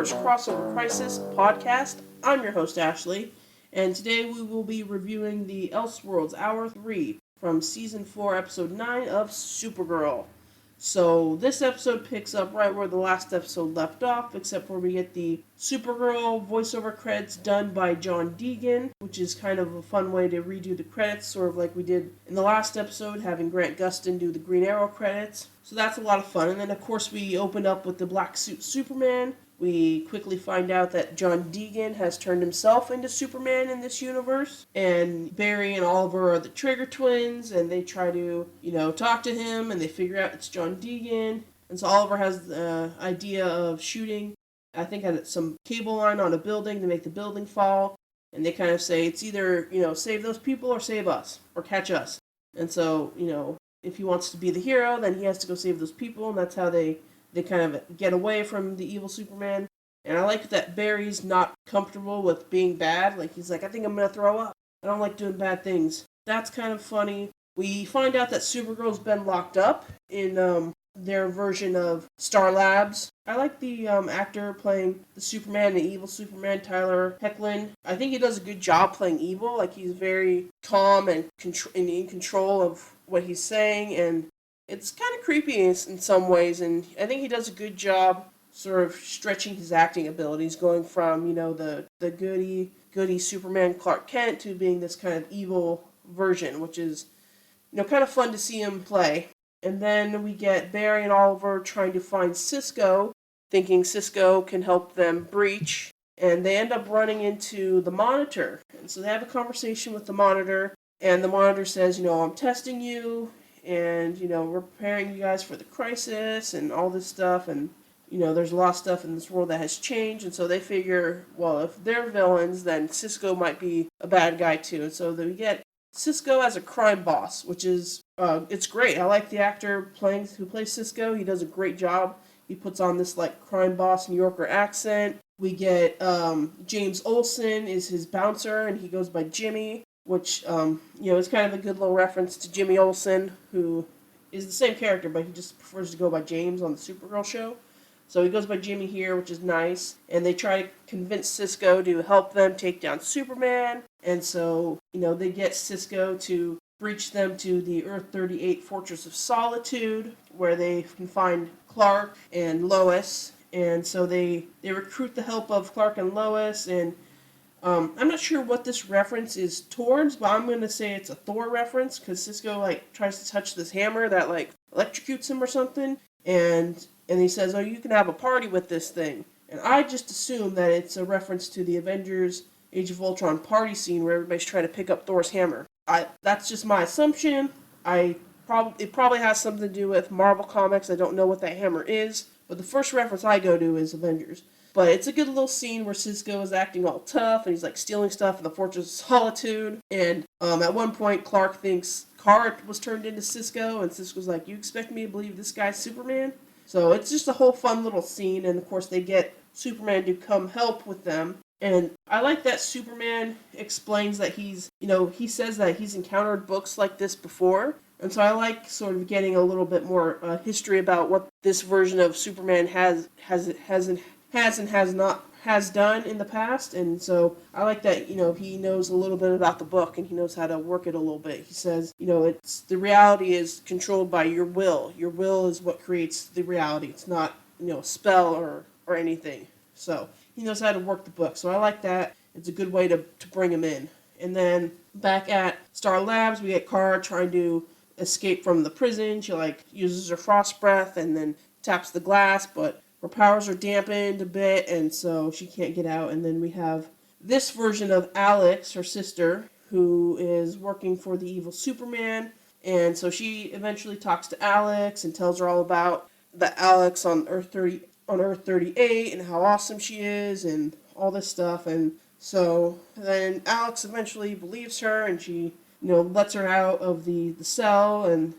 Arrowverse Crossover Crisis Podcast. I'm your host, Ashley, and today we will be reviewing the Elseworlds Hour 3 from Season 4, Episode 9 of Supergirl. So this episode picks up right where the last episode left off, except where we get the Supergirl voiceover credits done by John Deegan, which is kind of a fun way to redo the credits, sort of like we did in the last episode, having Grant Gustin do the Green Arrow credits. So that's a lot of fun. And then, of course, we open up with the Black Suit Superman. We quickly find out that John Deegan has turned himself into Superman in this universe. And Barry and Oliver are the Trigger twins, and they try to, talk to him, and they figure out it's John Deegan. And so Oliver has the idea of shooting, I think, at some cable line on a building to make the building fall. And they kind of say it's either, save those people or save us, or catch us. And so, if he wants to be the hero, then he has to go save those people, and that's how they kind of get away from the evil Superman. And I like that Barry's not comfortable with being bad. Like, he's like, I think I'm going to throw up. I don't like doing bad things. That's kind of funny. We find out that Supergirl's been locked up in their version of Star Labs. I like the actor playing the Superman, the evil Superman, Tyler Hoechlin. I think he does a good job playing evil. Like, he's very calm and in control of what he's saying, and it's kind of creepy in some ways, and I think he does a good job sort of stretching his acting abilities, going from, the goody Superman Clark Kent to being this kind of evil version, which is, kind of fun to see him play. And then we get Barry and Oliver trying to find Cisco, thinking Cisco can help them breach, and they end up running into the Monitor. And so they have a conversation with the Monitor, and the Monitor says, I'm testing you, and, we're preparing you guys for the crisis and all this stuff, and, there's a lot of stuff in this world that has changed, and so they figure, well, if they're villains, then Cisco might be a bad guy too. And so we get Cisco as a crime boss, which is, it's great. I like the actor who plays Cisco. He does a great job. He puts on this, crime boss New Yorker accent. We get James Olsen is his bouncer, and he goes by Jimmy, which, is kind of a good little reference to Jimmy Olsen, who is the same character, but he just prefers to go by James on the Supergirl show. So he goes by Jimmy here, which is nice. And they try to convince Cisco to help them take down Superman. And so, they get Cisco to breach them to the Earth-38 Fortress of Solitude, where they can find Clark and Lois. And so they recruit the help of Clark and Lois, and I'm not sure what this reference is towards, but I'm going to say it's a Thor reference, because Cisco, tries to touch this hammer that, electrocutes him or something, and he says, oh, you can have a party with this thing. And I just assume that it's a reference to the Avengers Age of Ultron party scene where everybody's trying to pick up Thor's hammer. That's just my assumption. It probably has something to do with Marvel Comics. I don't know what that hammer is, but the first reference I go to is Avengers. But it's a good little scene where Cisco is acting all tough, and he's stealing stuff in the Fortress of Solitude. And at one point, Clark thinks Kara was turned into Cisco, and Cisco's like, you expect me to believe this guy's Superman? So it's just a whole fun little scene, and of course they get Superman to come help with them. And I like that Superman explains that he says that he's encountered books like this before. And so I like sort of getting a little bit more history about what this version of Superman has done in the past. And so I like that, he knows a little bit about the book, and he knows how to work it a little bit. He says, it's the reality is controlled by your will. Your will is what creates the reality. It's not, a spell or anything. So he knows how to work the book. So I like that. It's a good way to bring him in. And then back at Star Labs, we get Kara trying to escape from the prison. She uses her frost breath and then taps the glass, but her powers are dampened a bit, and so she can't get out. And then we have this version of Alex, her sister, who is working for the evil Superman. And so she eventually talks to Alex and tells her all about the Alex on Earth-38 and how awesome she is and all this stuff. And so then Alex eventually believes her, and she, lets her out of the cell. And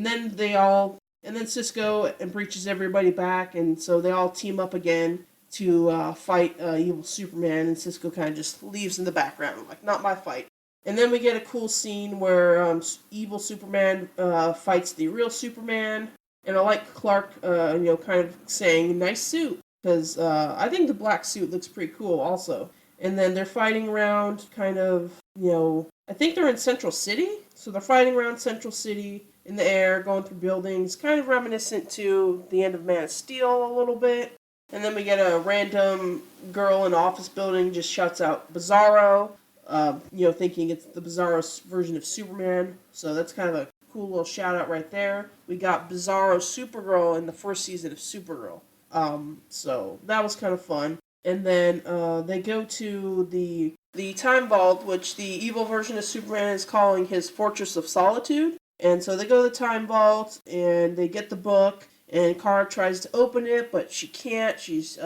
then Cisco breaches everybody back, and so they all team up again to fight evil Superman, and Cisco kind of just leaves in the background, not my fight. And then we get a cool scene where evil Superman fights the real Superman, and I like Clark, kind of saying, nice suit. because I think the black suit looks pretty cool also. And then they're fighting around kind of, I think they're in Central City. So they're fighting around Central City in the air, going through buildings, kind of reminiscent to the end of Man of Steel a little bit. And then we get a random girl in an office building just shouts out Bizarro, thinking it's the Bizarro version of Superman. So that's kind of a cool little shout out right there. We got Bizarro Supergirl in the first season of Supergirl. So that was kind of fun. And then they go to the Time Vault, which the evil version of Superman is calling his Fortress of Solitude. And so they go to the Time Vault, and they get the book, and Kara tries to open it, but she can't. She's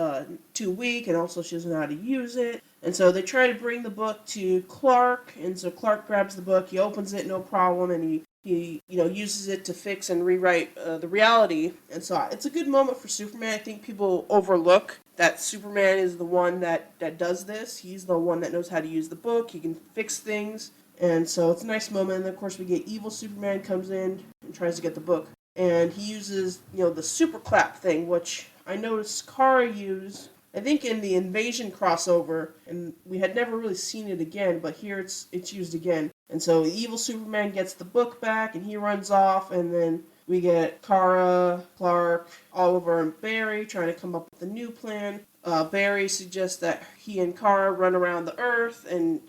too weak, and also she doesn't know how to use it. And so they try to bring the book to Clark, and so Clark grabs the book, he opens it, no problem, and he uses it to fix and rewrite the reality. And so it's a good moment for Superman. I think people overlook that Superman is the one that does this. He's the one that knows how to use the book. He can fix things. And so it's a nice moment. And then, of course, we get evil Superman comes in and tries to get the book. And he uses, the super clap thing, which I noticed Kara used, I think, in the Invasion crossover. And we had never really seen it again, but here it's used again. And so evil Superman gets the book back, and he runs off, and then we get Kara, Clark, Oliver, and Barry trying to come up with a new plan. Barry suggests that he and Kara run around the Earth and,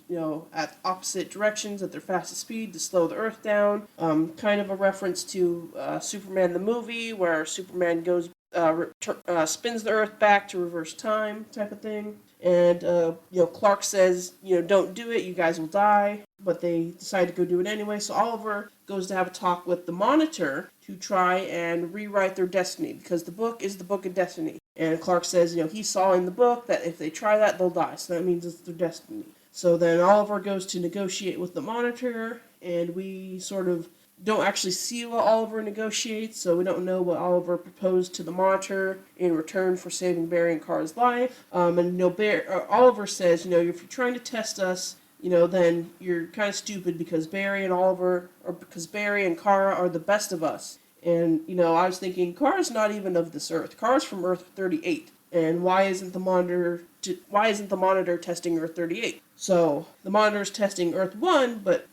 at opposite directions at their fastest speed to slow the Earth down. Kind of a reference to Superman the movie, where Superman goes spins the Earth back to reverse time type of thing. And, Clark says, don't do it, you guys will die. But they decide to go do it anyway. So Oliver goes to have a talk with the Monitor to try and rewrite their destiny, because the book is the book of destiny. And Clark says, he saw in the book that if they try that, they'll die. So that means it's their destiny. So then Oliver goes to negotiate with the Monitor, and we sort of don't actually see what Oliver negotiates, so we don't know what Oliver proposed to the Monitor in return for saving Barry and Kara's life. Oliver says, if you're trying to test us, then you're kind of stupid, because Barry and Kara are the best of us. And, I was thinking, Kara's not even of this Earth. Kara's from Earth 38. And why isn't the Monitor testing Earth 38? So the Monitor's testing Earth 1, but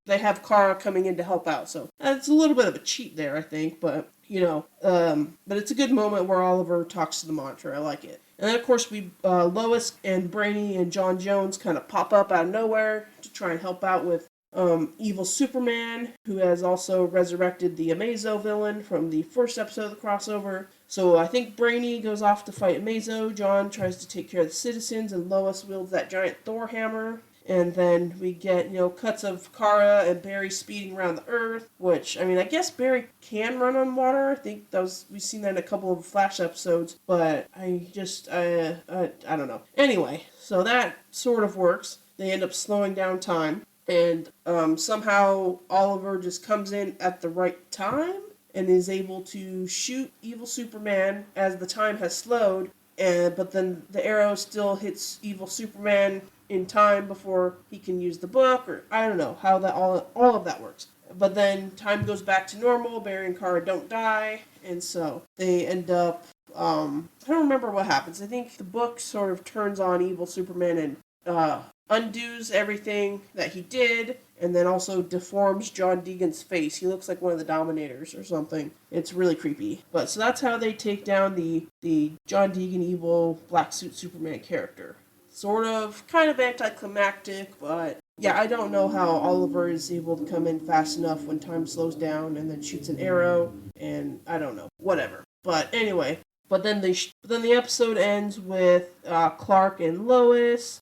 they have Kara coming in to help out. So it's a little bit of a cheat there, I think. But but it's a good moment where Oliver talks to the Monitor. I like it. And then of course Lois and Brainy and John Jones kind of pop up out of nowhere to try and help out with evil Superman, who has also resurrected the Amazo villain from the first episode of the crossover. So I think Brainy goes off to fight Amazo, John tries to take care of the citizens, and Lois wields that giant Thor hammer. And then we get, cuts of Kara and Barry speeding around the Earth, which, I guess Barry can run on water. I think we've seen that in a couple of Flash episodes, but I don't know. Anyway, so that sort of works. They end up slowing down time. And somehow Oliver just comes in at the right time and is able to shoot evil Superman as the time has slowed. But then the arrow still hits evil Superman in time before he can use the book, or I don't know how that all of that works. But then time goes back to normal. Barry and Kara don't die, and so they end up. I don't remember what happens. I think the book sort of turns on evil Superman and undoes everything that he did, and then also deforms John Deegan's face. He looks like one of the Dominators or something. It's really creepy. But so that's how they take down the John Deegan evil black suit Superman character. Sort of, kind of anticlimactic, but yeah, I don't know how Oliver is able to come in fast enough when time slows down and then shoots an arrow, and I don't know, whatever. But anyway, but then the episode ends with Clark and Lois,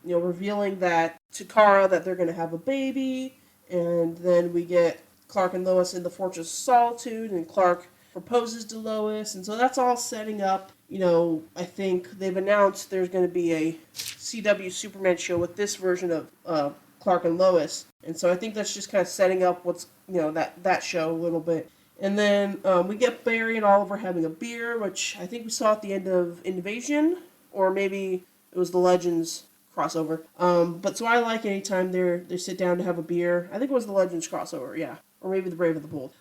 revealing that to Kara that they're going to have a baby, and then we get Clark and Lois in the Fortress of Solitude, and Clark proposes to Lois, and so that's all setting up. I think they've announced there's going to be a CW Superman show with this version of Clark and Lois, and so I think that's just kind of setting up what's, that show a little bit. And then we get Barry and Oliver having a beer, which I think we saw at the end of Invasion, or maybe it was the Legends crossover. But so I like anytime they sit down to have a beer. I think it was the Legends crossover, yeah, or maybe the Brave and the Bold.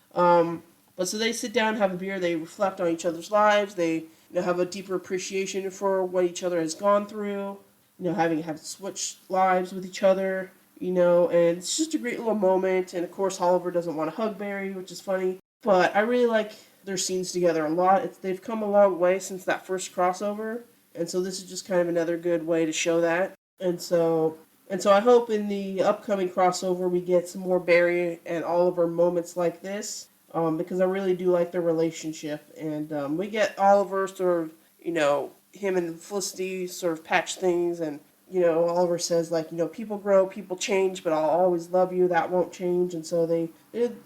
But so they sit down, have a beer, they reflect on each other's lives, they have a deeper appreciation for what each other has gone through, having have switched lives with each other, and it's just a great little moment. And of course, Oliver doesn't want to hug Barry, which is funny. But I really like their scenes together a lot. They've come a long way since that first crossover, and so this is just kind of another good way to show that. And so I hope in the upcoming crossover we get some more Barry and Oliver moments like this, because I really do like their relationship. And we get Oliver sort of, him and Felicity sort of patch things, and Oliver says, like, people grow, people change, but I'll always love you, that won't change. And so they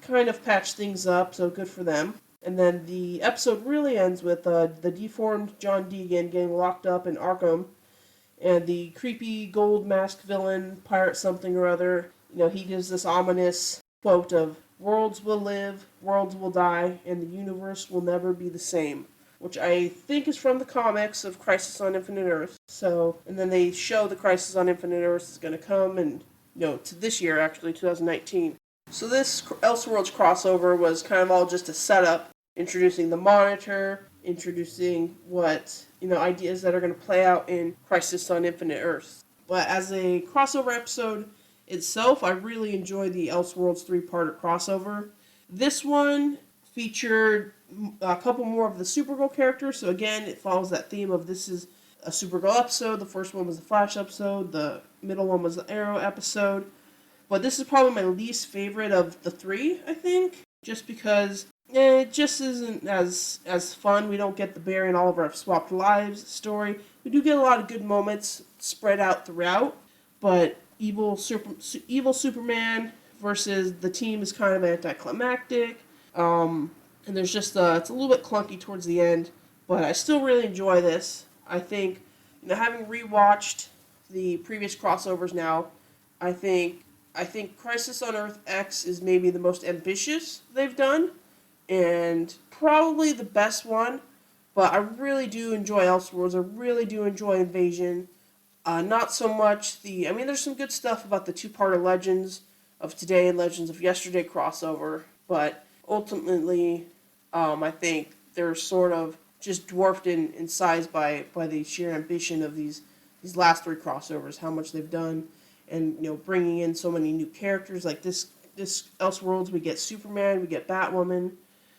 kind of patch things up, so good for them. And then the episode really ends with the deformed John Deegan getting locked up in Arkham, and the creepy gold mask villain, Pirate something or other, he gives this ominous quote of, "Worlds will live, worlds will die, and the universe will never be the same," which I think is from the comics of Crisis on Infinite Earth. So, and then they show the Crisis on Infinite Earth is going to come, and to this year, actually, 2019. So this Elseworlds crossover was kind of all just a setup, introducing the Monitor, introducing what, ideas that are going to play out in Crisis on Infinite Earth. But as a crossover episode itself, I really enjoyed the Elseworlds 3-parter crossover. This one featured a couple more of the Supergirl characters. So again, it follows that theme of this is a Supergirl episode. The first one was the Flash episode. The middle one was the Arrow episode. But this is probably my least favorite of the three, I think. Just because it just isn't as fun. We don't get the Barry and Oliver have swapped lives story. We do get a lot of good moments spread out throughout. But evil Superman versus the team is kind of anticlimactic. And there's just, it's a little bit clunky towards the end, but I still really enjoy this. I think, having rewatched the previous crossovers now, I think Crisis on Earth X is maybe the most ambitious they've done, and probably the best one, but I really do enjoy Elseworlds. I really do enjoy Invasion. Not so much there's some good stuff about the 2-parter Legends of Today and Legends of Yesterday crossover, but ultimately, I think they're sort of just dwarfed in size by the sheer ambition of these last 3 crossovers, how much they've done, and bringing in so many new characters. Like this Elseworlds, we get Superman, we get Batwoman,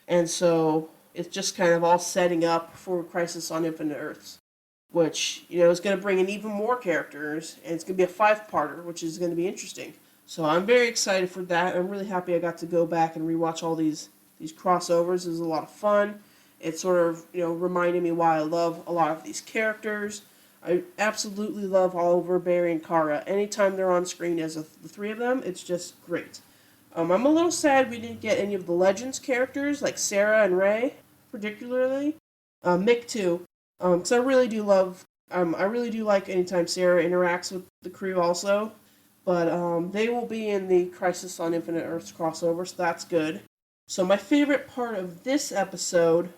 and so it's just kind of all setting up for Crisis on Infinite Earths, which is going to bring in even more characters, and it's going to be a 5-parter, which is going to be interesting. So I'm very excited for that. I'm really happy I got to go back and rewatch all these crossovers. It was a lot of fun. It sort of, reminded me why I love a lot of these characters. I absolutely love Oliver, Barry, and Kara. Anytime they're on screen as the 3 of them, it's just great. I'm a little sad we didn't get any of the Legends characters, like Sarah and Ray, particularly. Mick, too. Because I really do like anytime Sarah interacts with the crew also. But they will be in the Crisis on Infinite Earths crossover, so that's good. So my favorite part of this episode,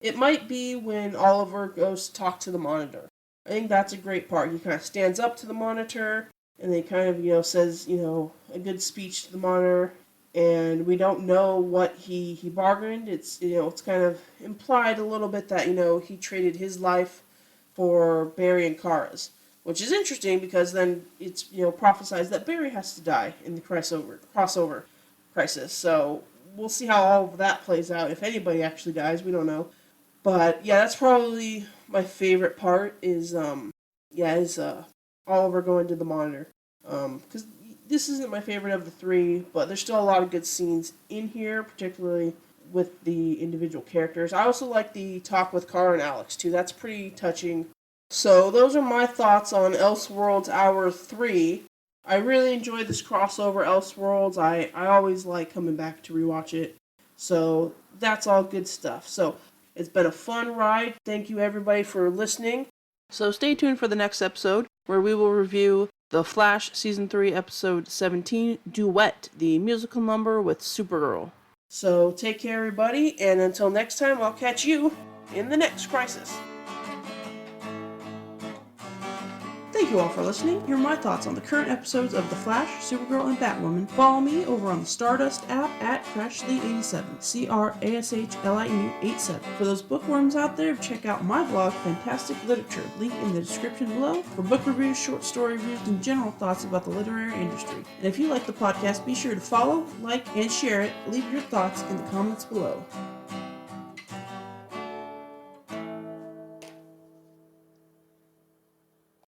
it might be when Oliver goes to talk to the Monitor. I think that's a great part. He kind of stands up to the Monitor, and they kind of, says, a good speech to the Monitor, and we don't know what he bargained. It's, it's kind of implied a little bit that, he traded his life for Barry and Kara's. Which is interesting because then it's, prophesied that Barry has to die in the crossover crisis. So we'll see how all of that plays out. If anybody actually dies, we don't know. But yeah, that's probably my favorite part is Oliver going to the Monitor. Because this isn't my favorite of the 3, but there's still a lot of good scenes in here, particularly with the individual characters. I also like the talk with Kara and Alex too. That's pretty touching. So those are my thoughts on Elseworlds Hour 3. I really enjoyed this crossover, Elseworlds. I always like coming back to rewatch it. So that's all good stuff. So it's been a fun ride. Thank you everybody for listening. So stay tuned for the next episode where we will review The Flash Season 3 Episode 17, Duet, the musical number with Supergirl. So take care everybody, and until next time, I'll catch you in the next crisis. Thank you all for listening. Here are my thoughts on the current episodes of The Flash, Supergirl, and Batwoman. Follow me over on the Stardust app at Crashly87, CRASHLIE87. For those bookworms out there, check out my blog, Fantastic Literature, link in the description below, for book reviews, short story reviews, and general thoughts about the literary industry. And if you like the podcast, be sure to follow, like, and share it. Leave your thoughts in the comments below.